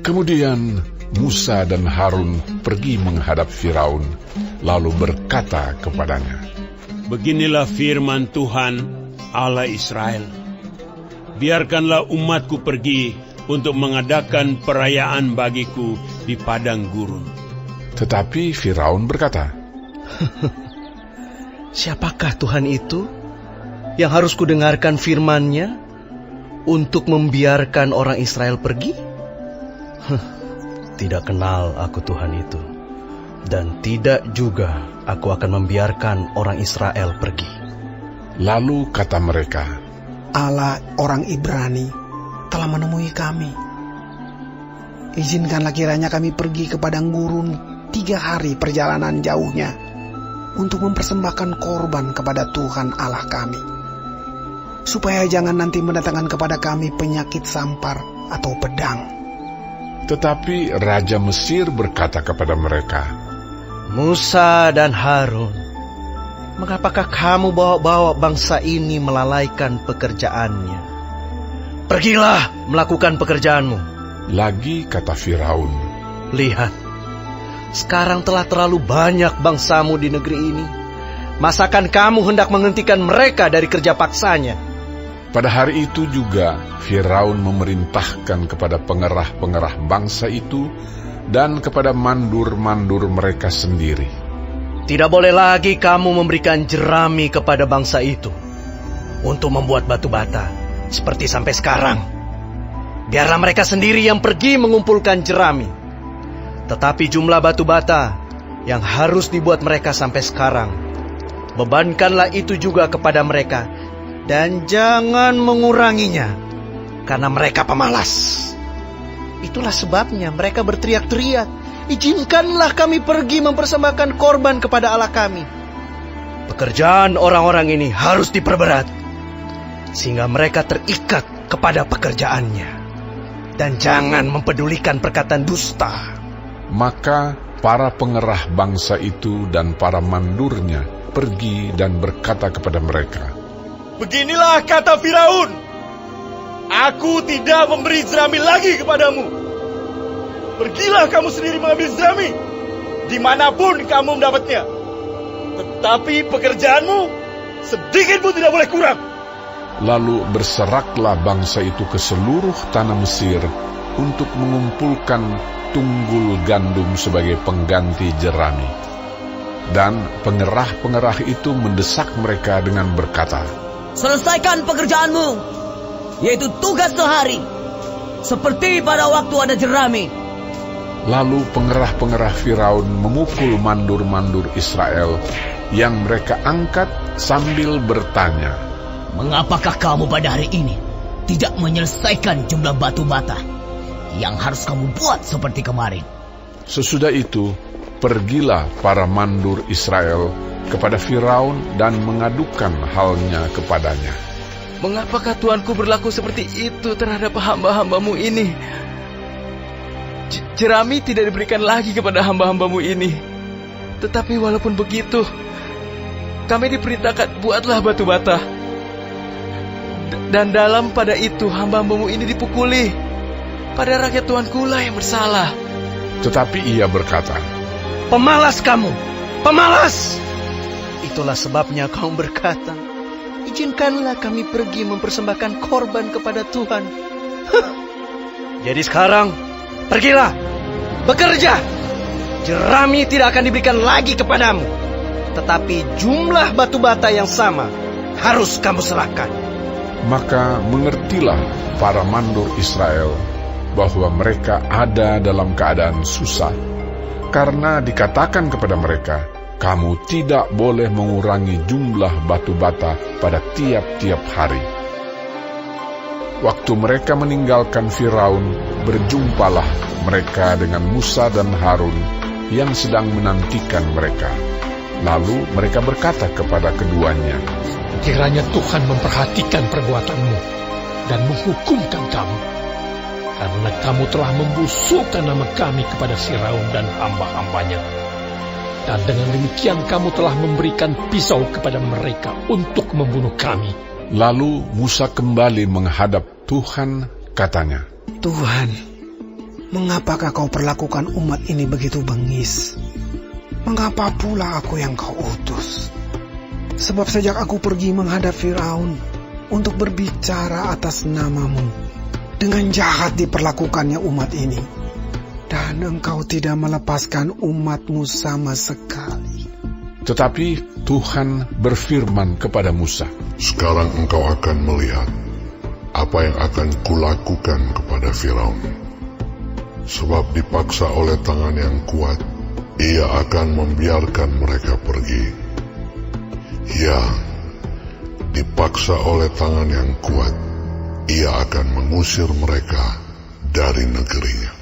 Kemudian Musa dan Harun pergi menghadap Firaun, lalu berkata kepadanya, "Beginilah firman Tuhan, Allah Israel. Biarkanlah umatku pergi untuk mengadakan perayaan bagiku di padang gurun." Tetapi Firaun berkata, "Siapakah Tuhan itu yang harus kudengarkan firman-Nya untuk membiarkan orang Israel pergi? Tidak kenal aku Tuhan itu, dan tidak juga aku akan membiarkan orang Israel pergi." Lalu kata mereka, "Allah orang Ibrani telah menemui kami. Izinkanlah kiranya kami pergi ke padang gurun 3 hari perjalanan jauhnya untuk mempersembahkan korban kepada Tuhan Allah kami, supaya jangan nanti mendatangkan kepada kami penyakit sampar atau pedang." Tetapi Raja Mesir berkata kepada mereka, "Musa dan Harun, mengapakah kamu bawa-bawa bangsa ini melalaikan pekerjaannya? Pergilah melakukan pekerjaanmu." Lagi kata Firaun, "Lihat, sekarang telah terlalu banyak bangsamu di negeri ini. Masakan kamu hendak menghentikan mereka dari kerja paksanya?" Pada hari itu juga Firaun memerintahkan kepada pengerah-pengerah bangsa itu dan kepada mandur-mandur mereka sendiri, "Tidak boleh lagi kamu memberikan jerami kepada bangsa itu untuk membuat batu bata seperti sampai sekarang. Biarlah mereka sendiri yang pergi mengumpulkan jerami. Tetapi jumlah batu bata yang harus dibuat mereka sampai sekarang, bebankanlah itu juga kepada mereka, dan jangan menguranginya, karena mereka pemalas." Itulah sebabnya mereka berteriak-teriak, "Izinkanlah kami pergi mempersembahkan korban kepada Allah kami." Pekerjaan orang-orang ini harus diperberat, sehingga mereka terikat kepada pekerjaannya, dan jangan mempedulikan perkataan dusta. Maka para pengerah bangsa itu dan para mandurnya pergi dan berkata kepada mereka, "Beginilah kata Firaun, aku tidak memberi jerami lagi kepadamu. Pergilah kamu sendiri mengambil jerami, dimanapun kamu mendapatnya. Tetapi pekerjaanmu sedikit pun tidak boleh kurang." Lalu berseraklah bangsa itu ke seluruh tanah Mesir untuk mengumpulkan tunggul gandum sebagai pengganti jerami. Dan pengerah-pengerah itu mendesak mereka dengan berkata, "Selesaikan pekerjaanmu, yaitu tugas sehari, seperti pada waktu ada jerami." Lalu pengerah-pengerah Firaun memukul mandur-mandur Israel yang mereka angkat sambil bertanya, "Mengapakah kamu pada hari ini tidak menyelesaikan jumlah batu bata yang harus kamu buat seperti kemarin?" Sesudah itu, pergilah para mandur Israel kepada Firaun dan mengadukan halnya kepadanya. "Mengapakah Tuanku berlaku seperti itu terhadap hamba-hambamu ini? Jerami tidak diberikan lagi kepada hamba-hambamu ini. Tetapi walaupun begitu, kami diperintahkan buatlah batu bata. Dan dalam pada itu hamba-hambamu ini dipukuli. Pada rakyat Tuanku lah yang bersalah." Tetapi ia berkata, "Pemalas kamu, pemalas! Itulah sebabnya kamu berkata, 'Izinkanlah kami pergi mempersembahkan korban kepada Tuhan.' Jadi sekarang, pergilah, bekerja. Jerami tidak akan diberikan lagi kepadamu, tetapi jumlah batu bata yang sama harus kamu serahkan." Maka mengertilah para mandur Israel bahwa mereka ada dalam keadaan susah, karena dikatakan kepada mereka, "Kamu tidak boleh mengurangi jumlah batu bata pada tiap-tiap hari." Waktu mereka meninggalkan Firaun, berjumpalah mereka dengan Musa dan Harun yang sedang menantikan mereka. Lalu mereka berkata kepada keduanya, "Kiranya Tuhan memperhatikan perbuatanmu dan menghukumkan kamu, karena kamu telah membusukkan nama kami kepada Firaun dan hamba-hambanya. Dan dengan demikian kamu telah memberikan pisau kepada mereka untuk membunuh kami." Lalu Musa kembali menghadap Tuhan, katanya, "Tuhan, Mengapakah kau perlakukan umat ini begitu bengis? Mengapa pula aku yang kau utus? Sebab sejak aku pergi menghadap Firaun untuk berbicara atas namamu, dengan jahat diperlakukannya umat ini, dan engkau tidak melepaskan umatmu sama sekali. Tetapi Tuhan berfirman kepada Musa, "Sekarang engkau akan melihat apa yang akan kulakukan kepada Firaun. Sebab dipaksa oleh tangan yang kuat, ia akan membiarkan mereka pergi. Ya, dipaksa oleh tangan yang kuat, ia akan mengusir mereka dari negerinya."